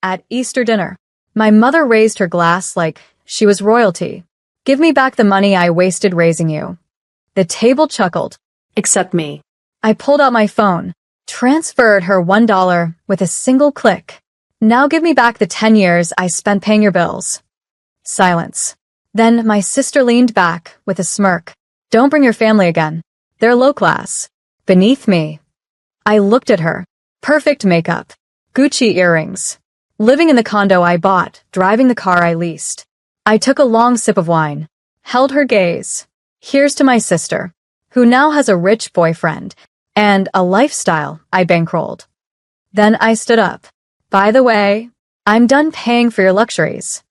at Easter dinner. My mother raised her glass like she was royalty. Give me back the money I wasted raising you. The table chuckled. Except me. I pulled out my phone, transferred her $1 with a single click. Now give me back the 10 years I spent paying your bills. Silence. Then my sister leaned back with a smirk. Don't bring your family again. They're low class. Beneath me. I looked at her. Perfect makeup. Gucci earrings. Living in the condo I bought, driving the car I leased. I took a long sip of wine. Held her gaze. Here's to my sister, who now has a rich boyfriend, and a lifestyle I bankrolled. Then I stood up. By the way, I'm done paying for your luxuries.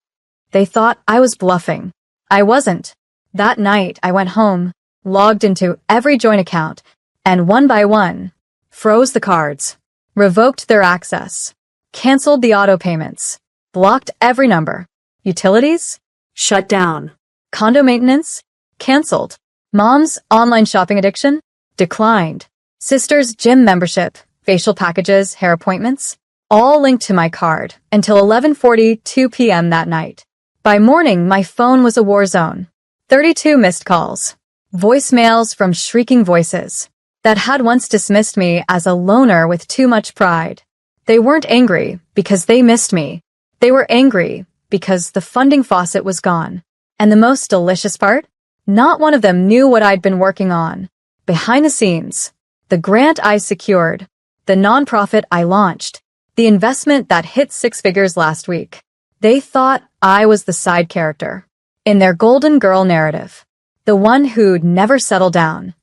They thought I was bluffing. I wasn't. That night I went home, logged into every joint account, and one by one, froze the cards, revoked their access, canceled the auto payments, blocked every number. Utilities? Shut down. Condo maintenance? Canceled. Mom's online shopping addiction? Declined. Sister's gym membership, facial packages, hair appointments? All linked to my card until 11:42 p.m. that night. By morning, my phone was a war zone. 32 missed calls. Voicemails from shrieking voices that had once dismissed me as a loner with too much pride. They weren't angry because they missed me. They were angry because the funding faucet was gone. And the most delicious part? Not one of them knew what I'd been working on. Behind the scenes, the grant I secured, the nonprofit I launched, the investment that hit 6 figures last week. They thought I was the side character in their golden girl narrative, the one who'd never settle down,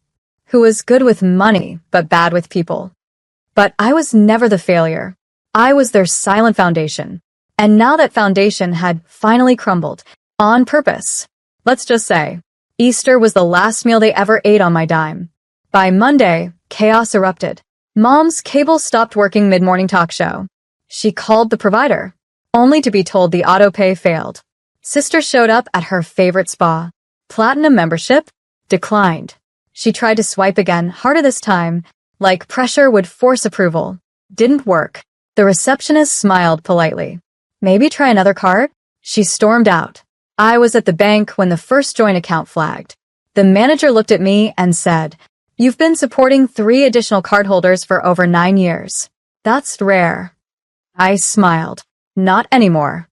who was good with money but bad with people. But I was never the failure. I was their silent foundation. And now that foundation had finally crumbled, on purpose. Let's just say, Easter was the last meal they ever ate on my dime. By Monday, chaos erupted. Mom's cable stopped working mid-morning talk show. She called the provider, only to be told the autopay failed. Sister showed up at her favorite spa. Platinum membership? Declined. She tried to swipe again, harder this time, like pressure would force approval. Didn't work. The receptionist smiled politely. Maybe try another card? She stormed out. I was at the bank when the first joint account flagged. The manager looked at me and said, "You've been supporting 3 additional cardholders for over 9 years. That's rare." I smiled. Not anymore.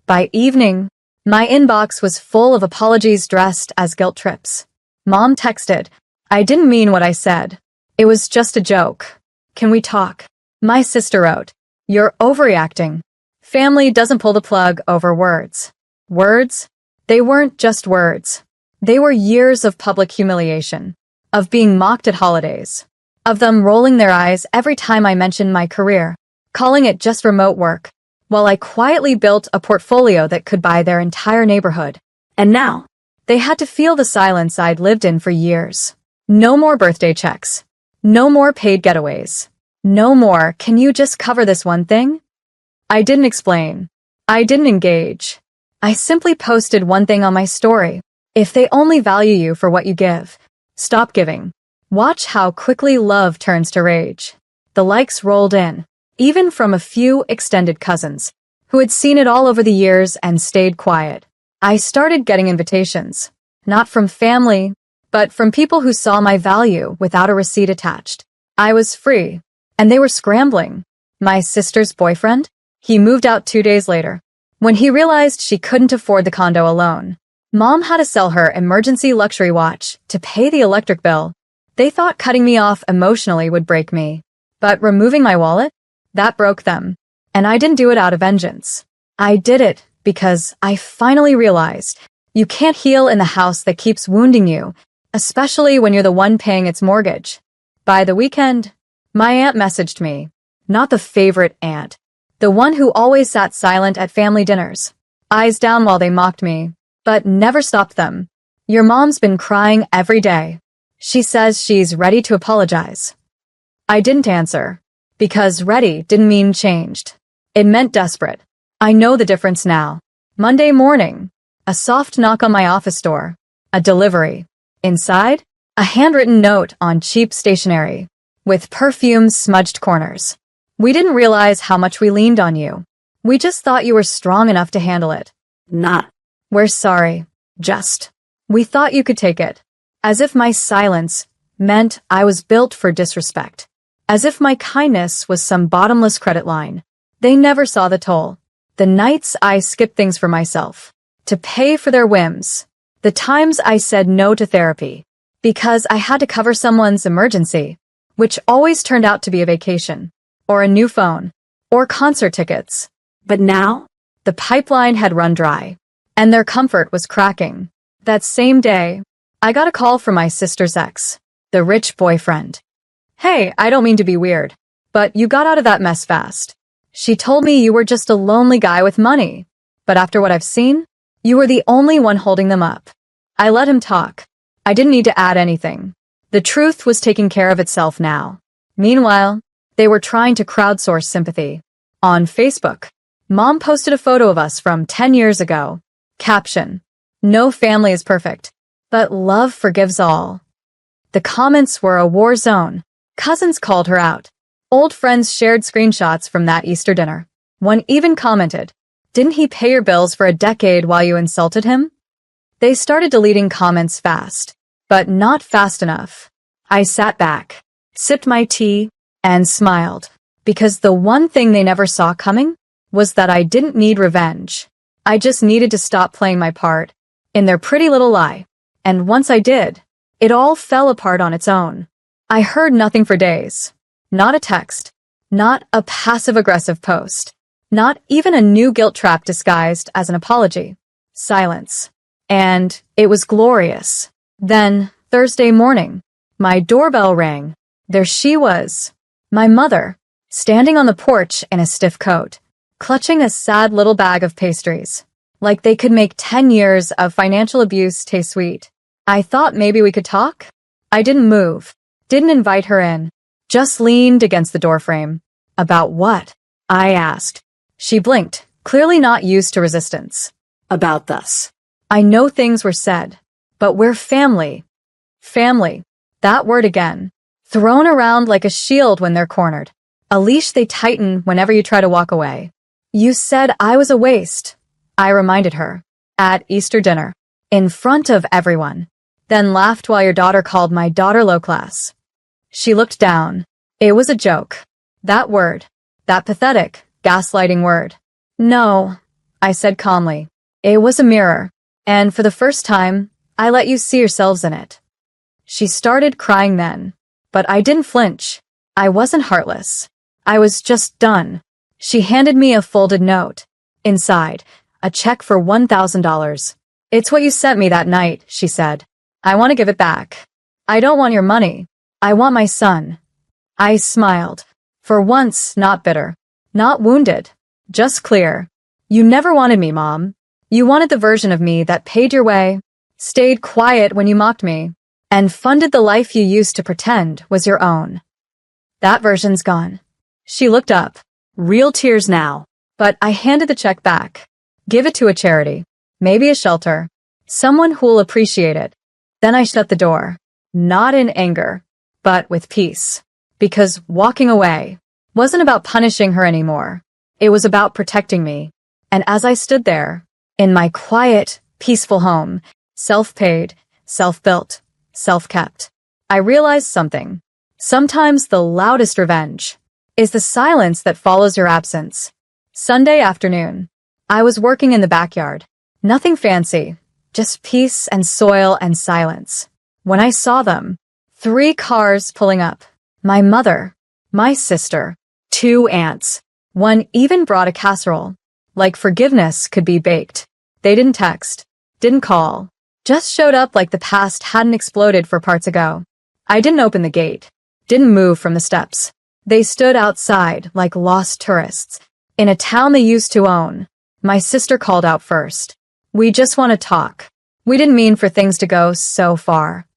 By evening, my inbox was full of apologies dressed as guilt trips. Mom texted, "I didn't mean what I said. It was just a joke. Can we talk?" My sister wrote, "You're overreacting. Family doesn't pull the plug over words." Words? They weren't just words. They were years of public humiliation, of being mocked at holidays, of them rolling their eyes every time I mentioned my career, calling it just remote work, while I quietly built a portfolio that could buy their entire neighborhood. And now, they had to feel the silence I'd lived in for years. No more birthday checks. No more paid getaways. No more, "Can you just cover this one thing?" I didn't explain. I didn't engage. I simply posted one thing on my story. If they only value you for what you give, stop giving. Watch how quickly love turns to rage. The likes rolled in, even from a few extended cousins, who had seen it all over the years and stayed quiet. I started getting invitations, not from family, but from people who saw my value without a receipt attached. I was free, and they were scrambling. My sister's boyfriend? He moved out 2 days later, when he realized she couldn't afford the condo alone. Mom had to sell her emergency luxury watch to pay the electric bill. They thought cutting me off emotionally would break me. But removing my wallet? That broke them. And I didn't do it out of vengeance. I did it because I finally realized you can't heal in the house that keeps wounding you, especially when you're the one paying its mortgage. By the weekend, my aunt messaged me. Not the favorite aunt. The one who always sat silent at family dinners, eyes down while they mocked me, but never stopped them. "Your mom's been crying every day. She says she's ready to apologize." I didn't answer, because ready didn't mean changed. It meant desperate. I know the difference now. Monday morning, a soft knock on my office door, a delivery. Inside, a handwritten note on cheap stationery, with perfume smudged corners. "We didn't realize how much we leaned on you. We just thought you were strong enough to handle it. Not. We're sorry. Just. We thought you could take it. As if my silence meant I was built for disrespect. As if my kindness was some bottomless credit line. They never saw the toll. The nights I skipped things for myself. To pay for their whims. The times I said no to therapy. Because I had to cover someone's emergency. Which always turned out to be a vacation. Or a new phone. Or concert tickets. But now? The pipeline had run dry. And their comfort was cracking. That same day, I got a call from my sister's ex. The rich boyfriend. Hey, I don't mean to be weird. But you got out of that mess fast. She told me you were just a lonely guy with money. But after what I've seen, you were the only one holding them up. I let him talk. I didn't need to add anything. The truth was taking care of itself now. Meanwhile, they were trying to crowdsource sympathy. On Facebook, Mom posted a photo of us from 10 years ago. Caption: No family is perfect, but love forgives all. The comments were a war zone. Cousins called her out. Old friends shared screenshots from that Easter dinner. One even commented, "Didn't he pay your bills for a decade while you insulted him?" They started deleting comments fast, but not fast enough. I sat back, sipped my tea, and smiled, because the one thing they never saw coming was that I didn't need revenge. I just needed to stop playing my part in their pretty little lie. And once I did, it all fell apart on its own. I heard nothing for days. Not a text. Not a passive-aggressive post. Not even a new guilt trap disguised as an apology. Silence. And it was glorious. Then, Thursday morning, my doorbell rang. There she was. My mother, standing on the porch in a stiff coat, clutching a sad little bag of pastries. Like they could make 10 years of financial abuse taste sweet. I thought maybe we could talk? I didn't move. Didn't invite her in. Just leaned against the doorframe. About what? I asked. She blinked, clearly not used to resistance. About this. I know things were said, but we're family. Family. That word again. Thrown around like a shield when they're cornered. A leash they tighten whenever you try to walk away. You said I was a waste, I reminded her. At Easter dinner. In front of everyone. Then laughed while your daughter called my daughter low class. She looked down. It was a joke. That word. That pathetic, gaslighting word. No, I said calmly. It was a mirror. And for the first time, I let you see yourselves in it. She started crying then. But I didn't flinch. I wasn't heartless. I was just done. She handed me a folded note. Inside, a check for $1,000. It's what you sent me that night, she said. I want to give it back. I don't want your money. I want my son. I smiled. For once, not bitter. Not wounded. Just clear. You never wanted me, Mom. You wanted the version of me that paid your way, stayed quiet when you mocked me, and funded the life you used to pretend was your own. That version's gone. She looked up. Real tears now. But I handed the check back. Give it to a charity. Maybe a shelter. Someone who'll appreciate it. Then I shut the door. Not in anger, but with peace. Because walking away wasn't about punishing her anymore. It was about protecting me. And as I stood there, in my quiet, peaceful home, self-paid, self-built, self-kept, I realized something. Sometimes the loudest revenge is the silence that follows your absence. Sunday afternoon. I was working in the backyard. Nothing fancy, just peace and soil and silence. When I saw them, 3 cars pulling up. My mother, my sister, 2 aunts. One even brought a casserole. Like forgiveness could be baked. They didn't text, didn't call, just showed up like the past hadn't exploded 4 parts ago. I didn't open the gate, didn't move from the steps. They stood outside like lost tourists, in a town they used to own. My sister called out first. We just want to talk. We didn't mean for things to go so far.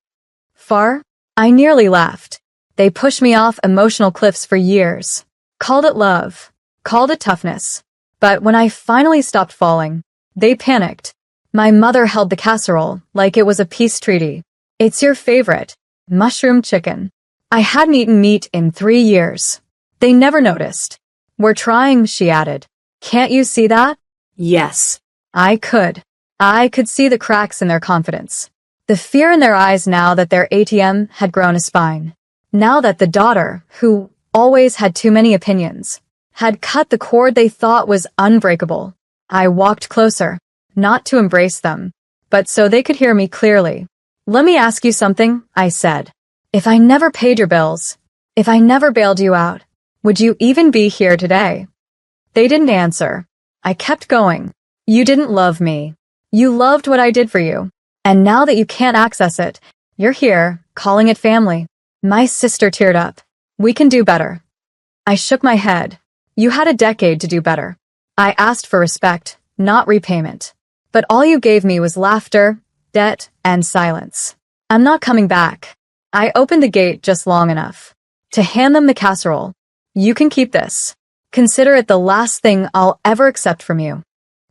Far? I nearly laughed. They pushed me off emotional cliffs for years. Called it love. Called it toughness. But when I finally stopped falling, they panicked. My mother held the casserole like it was a peace treaty. It's your favorite. Mushroom chicken. I hadn't eaten meat in 3 years. They never noticed. We're trying, she added. Can't you see that? Yes. I could. I could see the cracks in their confidence. The fear in their eyes now that their ATM had grown a spine. Now that the daughter, who always had too many opinions, had cut the cord they thought was unbreakable. I walked closer, not to embrace them, but so they could hear me clearly. Let me ask you something, I said. If I never paid your bills, if I never bailed you out, would you even be here today? They didn't answer. I kept going. You didn't love me. You loved what I did for you. And now that you can't access it, you're here, calling it family. My sister teared up. We can do better. I shook my head. You had a decade to do better. I asked for respect, not repayment. But all you gave me was laughter, debt, and silence. I'm not coming back. I opened the gate just long enough to hand them the casserole. You can keep this. Consider it the last thing I'll ever accept from you.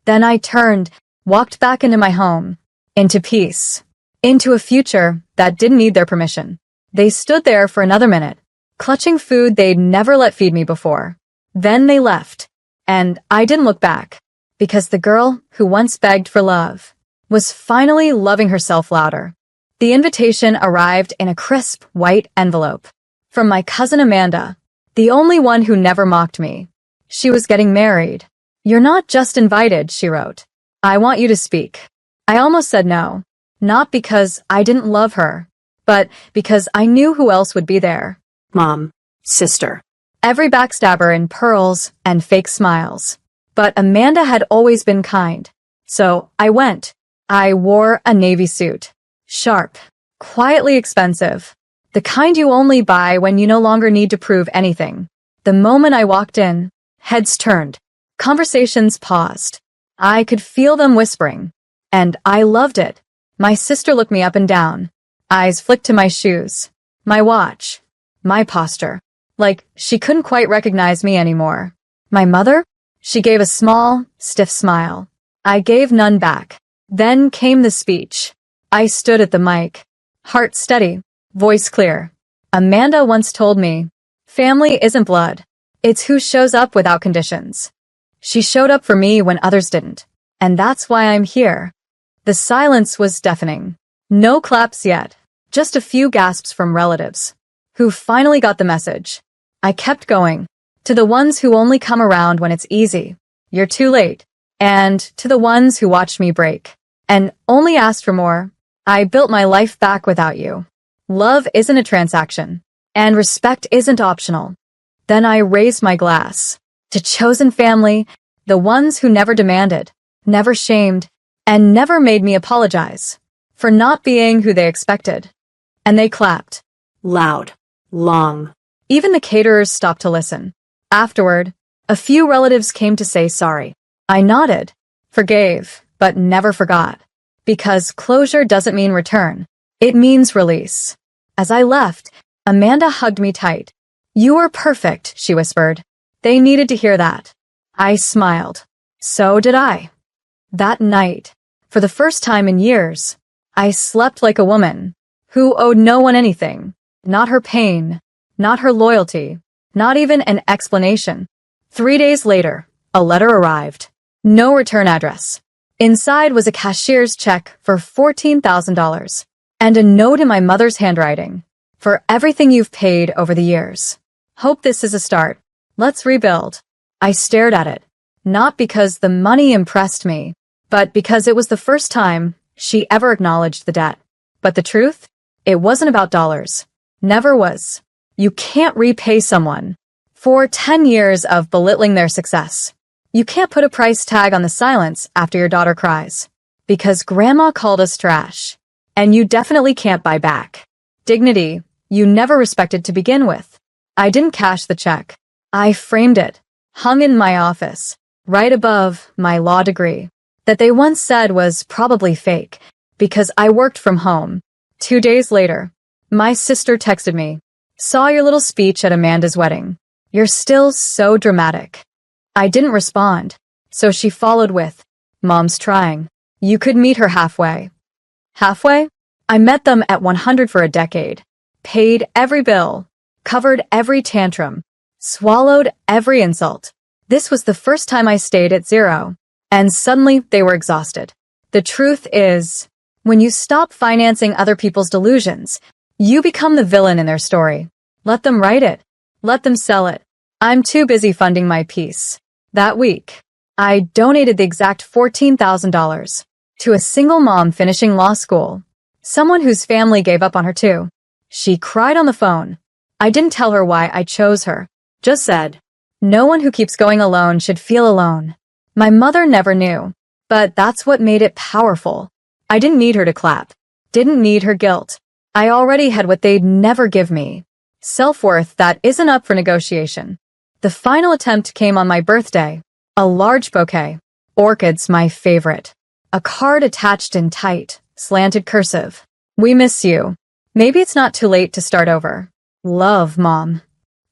Then I turned, walked back into my home, into peace, into a future that didn't need their permission. They stood there for another minute, clutching food they'd never let feed me before. Then they left, and I didn't look back, because the girl who once begged for love was finally loving herself louder. The invitation arrived in a crisp, white envelope from my cousin Amanda, the only one who never mocked me. She was getting married. You're not just invited, she wrote. I want you to speak. I almost said no, not because I didn't love her, but because I knew who else would be there. Mom, sister. Every backstabber in pearls and fake smiles. But Amanda had always been kind. So I went. I wore a navy suit. Sharp. Quietly expensive. The kind you only buy when you no longer need to prove anything. The moment I walked in, heads turned. Conversations paused. I could feel them whispering. And I loved it. My sister looked me up and down. Eyes flicked to my shoes. My watch. My posture. Like she couldn't quite recognize me anymore. My mother? She gave a small, stiff smile. I gave none back. Then came the speech. I stood at the mic. Heart steady, voice clear. Amanda once told me, family isn't blood. It's who shows up without conditions. She showed up for me when others didn't. And that's why I'm here. The silence was deafening. No claps yet. Just a few gasps from relatives who finally got the message. I kept going. To the ones who only come around when it's easy. You're too late. And to the ones who watched me break and only asked for more. I built my life back without you. Love isn't a transaction. And respect isn't optional. Then I raised my glass. To chosen family, the ones who never demanded, never shamed, and never made me apologize for not being who they expected. And they clapped. Loud. Long. Even the caterers stopped to listen. Afterward, a few relatives came to say sorry. I nodded, forgave, but never forgot. Because closure doesn't mean return. It means release. As I left, Amanda hugged me tight. You were perfect, she whispered. They needed to hear that. I smiled. So did I. That night, for the first time in years, I slept like a woman who owed no one anything. Not her pain, not her loyalty, not even an explanation. 3 days later, a letter arrived. No return address. Inside was a cashier's check for $14,000 and a note in my mother's handwriting. For everything you've paid over the years. Hope this is a start. Let's rebuild. I stared at it. Not because the money impressed me, but because it was the first time she ever acknowledged the debt. But the truth? It wasn't about dollars. Never was. You can't repay someone for 10 years of belittling their success. You can't put a price tag on the silence after your daughter cries. Because grandma called us trash. And you definitely can't buy back dignity you never respected to begin with. I didn't cash the check. I framed it, hung in my office, right above my law degree, that they once said was probably fake, because I worked from home. 2 days later, my sister texted me, saw your little speech at Amanda's wedding. You're still so dramatic. I didn't respond, so she followed with, Mom's trying. You could meet her halfway. Halfway? I met them at 100 for a decade. Paid every bill, covered every tantrum, swallowed every insult. This was the first time I stayed at zero, and suddenly they were exhausted. The truth is, when you stop financing other people's delusions, you become the villain in their story. Let them write it. Let them sell it. I'm too busy funding my piece. That week, I donated the exact $14,000 to a single mom finishing law school, someone whose family gave up on her too. She cried on the phone. I didn't tell her why I chose her. Just said, no one who keeps going alone should feel alone. My mother never knew, but that's what made it powerful. I didn't need her to clap. Didn't need her guilt. I already had what they'd never give me. Self-worth that isn't up for negotiation. The final attempt came on my birthday. A large bouquet. Orchids, my favorite. A card attached in tight, slanted cursive. We miss you. Maybe it's not too late to start over. Love, Mom.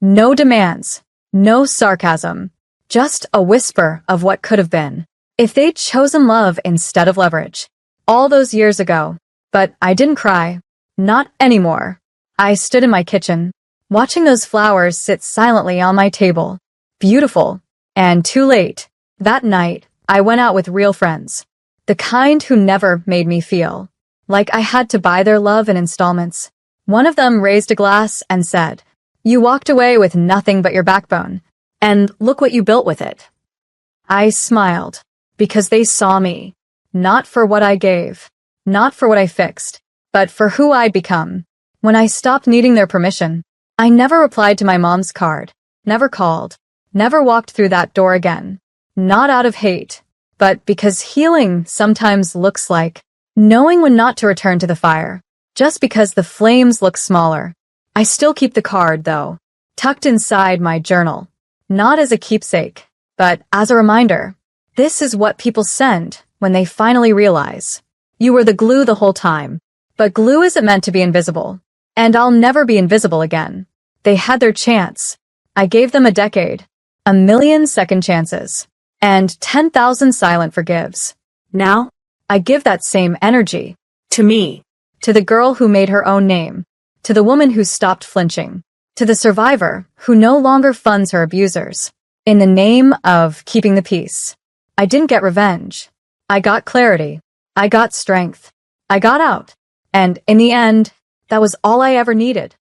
No demands. No sarcasm. Just a whisper of what could have been. If they'd chosen love instead of leverage. All those years ago. But I didn't cry. Not anymore. I stood in my kitchen, watching those flowers sit silently on my table. Beautiful. And too late. That night, I went out with real friends. The kind who never made me feel like I had to buy their love in installments. One of them raised a glass and said, "You walked away with nothing but your backbone. And look what you built with it." I smiled, because they saw me. Not for what I gave. Not for what I fixed. But for who I'd become. When I stopped needing their permission, I never replied to my mom's card. Never called. Never walked through that door again. Not out of hate, but because healing sometimes looks like knowing when not to return to the fire. Just because the flames look smaller. I still keep the card, though, tucked inside my journal. Not as a keepsake, but as a reminder. This is what people send when they finally realize. You were the glue the whole time. But glue isn't meant to be invisible. And I'll never be invisible again. They had their chance. I gave them a decade. 1,000,000 second chances. And 10,000 silent forgives. Now, I give that same energy. To me. To the girl who made her own name. To the woman who stopped flinching. To the survivor who no longer funds her abusers. In the name of keeping the peace. I didn't get revenge. I got clarity. I got strength. I got out. And in the end, that was all I ever needed.